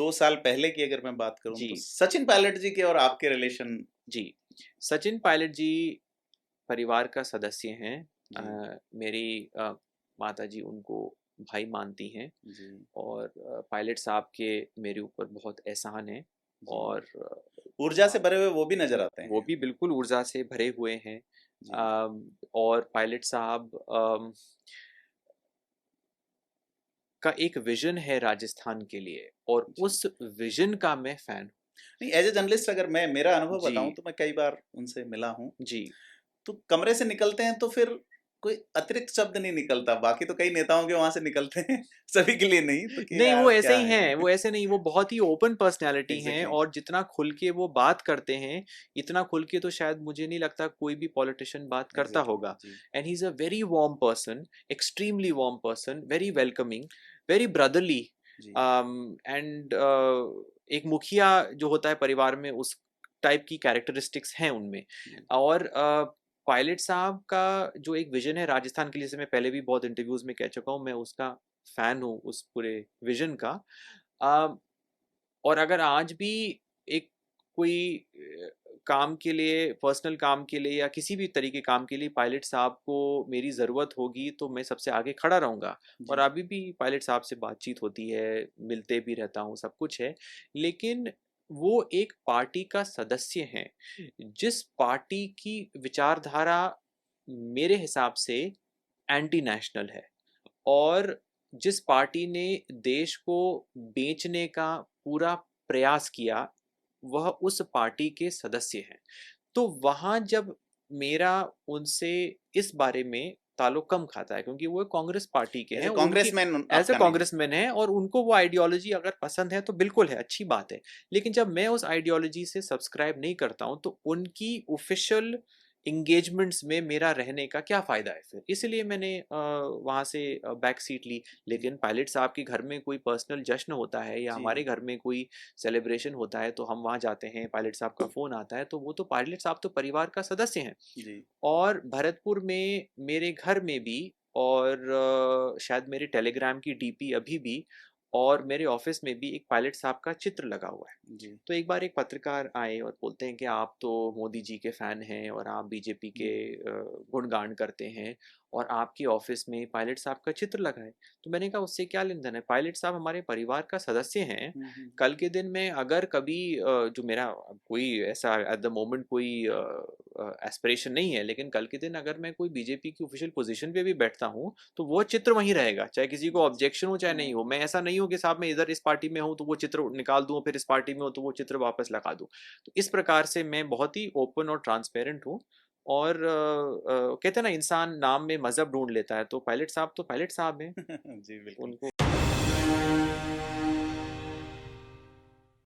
2 साल पहले की अगर मैं बात करूँ जी, तो सचिन पायलट जी के और आपके रिलेशन। जी। सचिन पायलट जी परिवार का सदस्य हैं। जी, मेरी माताजी उनको भाई मानती हैं जी, और पायलट साहब के मेरे ऊपर बहुत एहसान है जी। और ऊर्जा से भरे हुए वो भी नज़र आते वो हैं। भी बिल्कुल ऊर्जा से भरे हुए हैं। जी। और पायलट साहब का एक विज़न है राजस्थान के लिए और जी। उस विज़न का मैं फ़ैन हूँ। नहीं, एज़ अ जर्नलिस्ट अगर मैं मेरा अनुभव जी, बताऊँ तो मैं कई बार उनसे मिला हूँ। जी। तो कमरे से निकलते हैं तो फिर कोई अतिरिक्त शब्द नहीं निकलता। बाकी तो कई नेताओं के वहाँ से निकलते हैं, सभी के लिए नहीं, तो कि नहीं, वो यार ऐसे क्या ही है? हैं, वो ऐसे नहीं, वो बहुत ही ओपन पर्सनैलिटी हैं एग्ज़ैक्टली, और जितना खुल के वो बात करते हैं, इतना खुल के तो शायद मुझे नहीं लगता कोई भी पॉलिटिशियन बात करता एग्ज़ैक्टली, होगा। जी, and he is a very warm person, extremely warm person, very welcoming, very brotherly. जी, एंड एक मुखिया जो होता है परिवार में, उस टाइप की कैरेक्टरिस्टिक्स हैं उनमें। जी, और पायलट साहब का जो एक विज़न है राजस्थान के लिए, जैसे मैं पहले भी बहुत इंटरव्यूज़ में कह चुका हूँ, मैं उसका फ़ैन हूँ उस पूरे विज़न का। अ, और अगर आज भी एक कोई काम के लिए, पर्सनल काम के लिए या किसी भी तरीके काम के लिए पायलट साहब को मेरी ज़रूरत होगी, तो मैं सबसे आगे खड़ा रहूँगा। और जी, अभी भी पायलट साहब से बातचीत होती है, मिलते भी रहता हूँ, सब कुछ है। लेकिन वो एक पार्टी का सदस्य हैं, जिस पार्टी की विचारधारा मेरे हिसाब से एंटी नेशनल है। और जिस पार्टी ने देश को बेचने का पूरा प्रयास किया, वह उस पार्टी के सदस्य हैं। तो वहाँ जब मेरा उनसे इस बारे में ताल्लुक कम खाता है, क्योंकि वो कांग्रेस पार्टी के एज़ हैं, अ उनकी कांग्रेसमैन एज़ अ आपका नहीं है। कांग्रेसमैन हैं और उनको वो आइडियोलॉजी अगर पसंद है तो बिल्कुल है, अच्छी बात है। लेकिन जब मैं उस आइडियोलॉजी से सब्सक्राइब नहीं करता हूँ, तो उनकी ऑफ़िशियल एंगेजमेंट्स में मेरा रहने का क्या फ़ायदा है फिर? इसलिए मैंने वहाँ से बैक सीट ली। जी, लेकिन पायलट साहब के घर में कोई पर्सनल जश्न होता है या जी, हमारे घर में कोई सेलिब्रेशन होता है, तो हम वहाँ जाते हैं, पायलट साहब का फ़ोन आता है, तो वो तो पायलट साहब तो परिवार का सदस्य हैं। जी, और भरतपुर में मेरे घर में भी और शायद मेरे टेलीग्राम की डीपी अभी भी और मेरे ऑफ़िस में भी एक पायलट साहब का चित्र लगा हुआ है। जी, तो एक बार एक पत्रकार आए और बोलते हैं कि आप तो मोदी जी के फ़ैन हैं और आप बीजेपी के जी, गुणगान करते हैं और आपके ऑफ़िस में पायलट साहब का चित्र लगा है। तो मैंने कहा उससे क्या लेन-देन है? पायलट साहब हमारे परिवार का सदस्य हैं। हुँ, हुँ, कल के दिन में अगर कभी जो मेरा कोई ऐसा एट द मोमेंट कोई एस्पिरेशन नहीं है, लेकिन कल के दिन अगर मैं कोई बीजेपी की ऑफ़िशियल पोज़ीशन पे भी बैठता हूँ, तो वो चित्र वहीं रहेगा, चाहे किसी को ऑब्जेक्शन हो चाहे नहीं हो। हाँ, मैं ऐसा नहीं हूँ कि साहब मैं इधर इस पार्टी में हूँ तो वो चित्र निकाल दूँ, फिर इस पार्टी में हूँ तो वो चित्र वापस लगा दूँ। तो इस प्रकार से मैं बहुत ही ओपन और ट्रांसपेरेंट हूँ। और कहते हैं ना इंसान नाम में मज़हब ढूँढ लेता है, तो पायलट साहब हैं। जी, बिल्कुल। उनको